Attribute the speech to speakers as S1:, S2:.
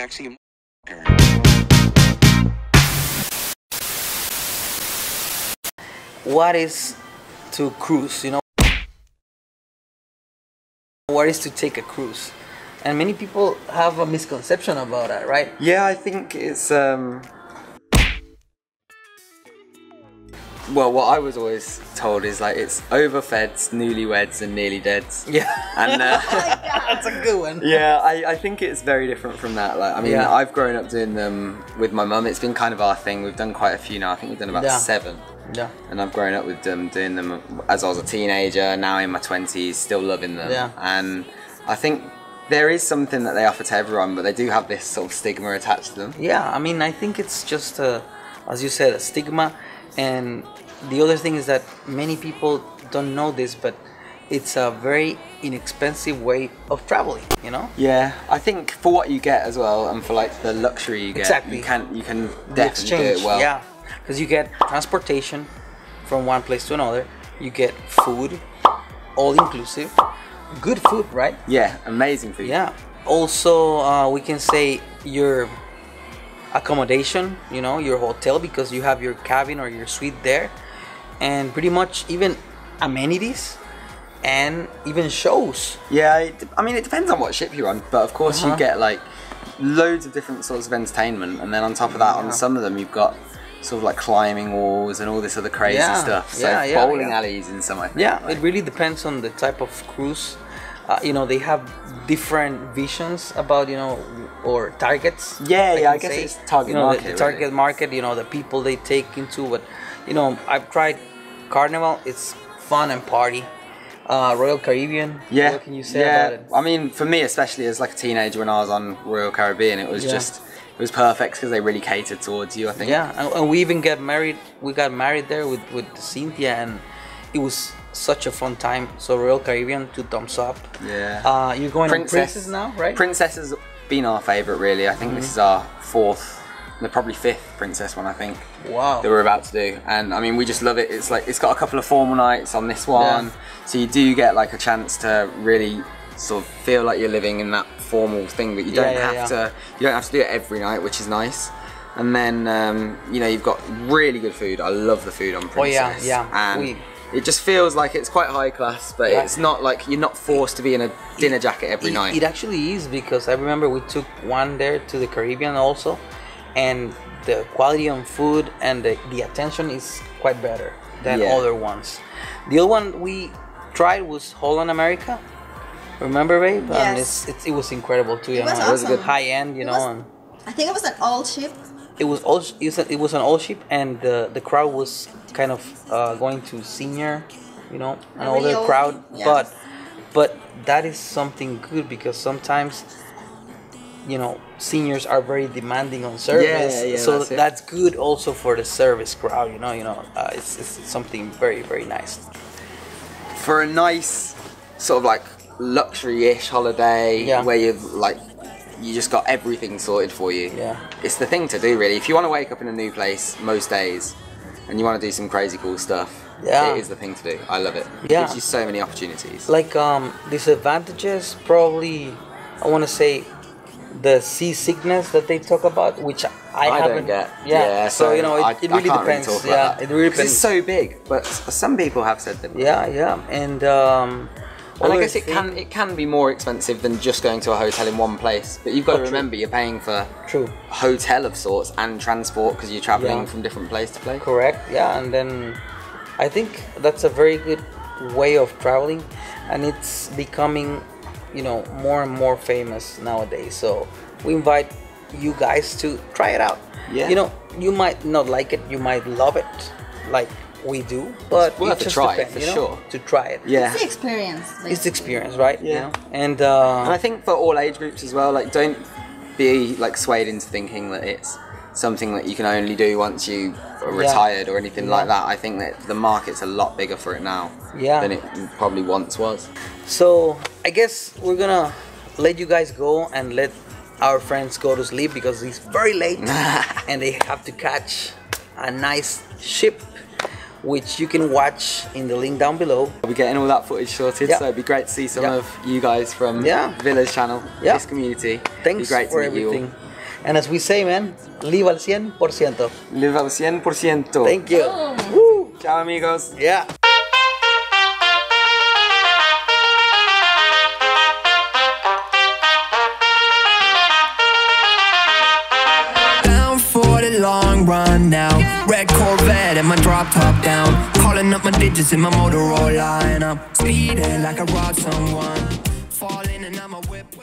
S1: actually.
S2: What is to cruise? You know, what is to take a cruise? And many people have a misconception about that, right?
S3: Yeah, I think it's well, what I was always told is like it's overfeds, newlyweds, and nearly deads.
S2: Yeah,
S3: And
S2: that's a good one.
S3: yeah, I think it's very different from that. Like, I mean,
S2: Yeah.
S3: I've grown up doing them with my mum. It's been kind of our thing. We've done quite a few now. I think we've done about
S2: Yeah.
S3: 7.
S2: Yeah.
S3: And I've grown up with them, doing them as I was a teenager, now in my 20s, still loving them.
S2: Yeah.
S3: And I think there is something that they offer to everyone, but they do have this sort of stigma attached to them.
S2: Yeah, I mean, I think it's just, as you said, a stigma. And the other thing is that many people don't know this, but it's a very inexpensive way of traveling, you know?
S3: Yeah, I think for what you get as well, and for like the luxury you get,
S2: Exactly.
S3: you can
S2: The
S3: definitely do it well.
S2: yeah. Because you get transportation from one place to another. You get food, all inclusive. Good food, right?
S3: Yeah, amazing food.
S2: Yeah. Also, we can say your accommodation, you know, your hotel, because you have your cabin or your suite there, and pretty much even amenities and even shows.
S3: Yeah, I mean, it depends on what ship you're on, but of course you
S2: Uh-huh.
S3: get like loads of different sorts of entertainment, and then on top of that, on some of them you've got sort of like climbing walls and all this other crazy
S2: Yeah,
S3: stuff. So
S2: yeah,
S3: bowling
S2: yeah.
S3: alleys in some, I think.
S2: Yeah,
S3: like,
S2: it really depends on the type of cruise. You know, they have different visions about, you know, or targets.
S3: Yeah, yeah, I
S2: can
S3: guess
S2: say.
S3: it's target
S2: you know,
S3: market,
S2: The
S3: really.
S2: target market, you know, the people they take into. But, you know, I've tried Carnival. It's fun and party. Royal Caribbean.
S3: yeah,
S2: What can you say
S3: yeah.
S2: about it?
S3: I mean, for me, especially as like a teenager when I was on Royal Caribbean, it was
S2: Yeah.
S3: just, it was perfect because they really catered towards you, I think.
S2: Yeah, and we even got married. We got married there with Cynthia, and it was such a fun time. So Royal Caribbean, 2 thumbs up.
S3: Yeah.
S2: You're going on Princess now, right?
S3: Princess has been our favourite, really. I think this is our 4th, no, probably 5th Princess one, I think.
S2: Wow.
S3: That we're about to do, and I mean, we just love it. It's like it's got a couple of formal nights on this one, so you do get like a chance to really sort of feel like you're living in that formal thing, but you don't have to. You don't have to do it every night, which is nice. And then you know, you've got really good food. I love the food on Princess.
S2: Oh yeah, yeah.
S3: And it just feels like it's quite high class, but it's not like you're not forced to be in a dinner jacket every night.
S2: It actually is, because I remember we took one there to the Caribbean also, and the quality on food and the attention is quite better than other ones. The other one we tried was Holland America. Remember, babe?
S4: Yes.
S2: It was incredible too. You
S4: It was
S2: know, it was a
S4: awesome.
S2: good high end, you
S4: It
S2: know.
S4: was-
S2: And
S4: I think it was an old ship.
S2: it was an old ship, and the crowd was kind of going to senior, you know, an
S4: Really
S2: older
S4: old,
S2: crowd.
S4: yes.
S2: But that is something good, because sometimes, you know, seniors are very demanding on service.
S3: Yeah,
S2: so
S3: that's it.
S2: that's good also for the service crowd. You know, it's something very, very nice.
S3: For a nice sort of like luxury-ish holiday where you've like you just got everything sorted for you.
S2: Yeah.
S3: It's the thing to do, really. If you want to wake up in a new place most days and you want to do some crazy cool stuff, it is the thing to do. I love it. It
S2: Yeah.
S3: gives you so many opportunities.
S2: Like disadvantages, probably I want to say the seasickness that they talk about, which I haven't
S3: don't get.
S2: Yeah. So you know, it really
S3: I can't
S2: depends.
S3: talk about that.
S2: It really
S3: 'Cause
S2: depends.
S3: it's so big, but some people have said that.
S2: Yeah, and
S3: And I
S2: other
S3: guess
S2: thing-
S3: it can be more expensive than just going to a hotel in one place. But you've got to
S2: true.
S3: remember you're paying for
S2: True.
S3: a hotel of sorts and transport because you're traveling
S2: Yeah.
S3: from different place to place.
S2: Correct. Yeah, and then I think that's a very good way of traveling, and it's becoming, you know, more and more famous nowadays. So we invite you guys to try it out.
S3: Yeah.
S2: You know, you might not like it, you might love it, like we do, but
S3: It's worth
S2: it
S3: a
S2: just
S3: try,
S2: depends,
S3: for
S2: you know,
S3: sure.
S2: to try it.
S3: Yeah.
S4: It's the experience.
S2: It's the experience, right?
S3: Yeah.
S2: You know? And
S3: And I think for all age groups as well, like don't be like swayed into thinking that it's something that you can only do once you are retired or anything like that. I think that the market's a lot bigger for it now than it probably once was.
S2: So I guess we're gonna let you guys go and let our friends go to sleep, because it's very late and they have to catch a nice ship, which you can watch in the link down below.
S3: We'll be getting all that footage sorted, so it'd be great to see some of you guys from Villa's channel, this community.
S2: Thanks
S3: It'd be great
S2: for
S3: to meet
S2: everything.
S3: you all.
S2: And as we say, man, live al 100%.
S3: Live al 100%.
S2: Thank you.
S3: Woo. Ciao, amigos.
S2: Yeah.
S1: Down for the long run now. Red Corvette and my drop top down. Calling up my digits in my Motorola, and I'm speeding like I robbed someone. Falling and I'm a whip.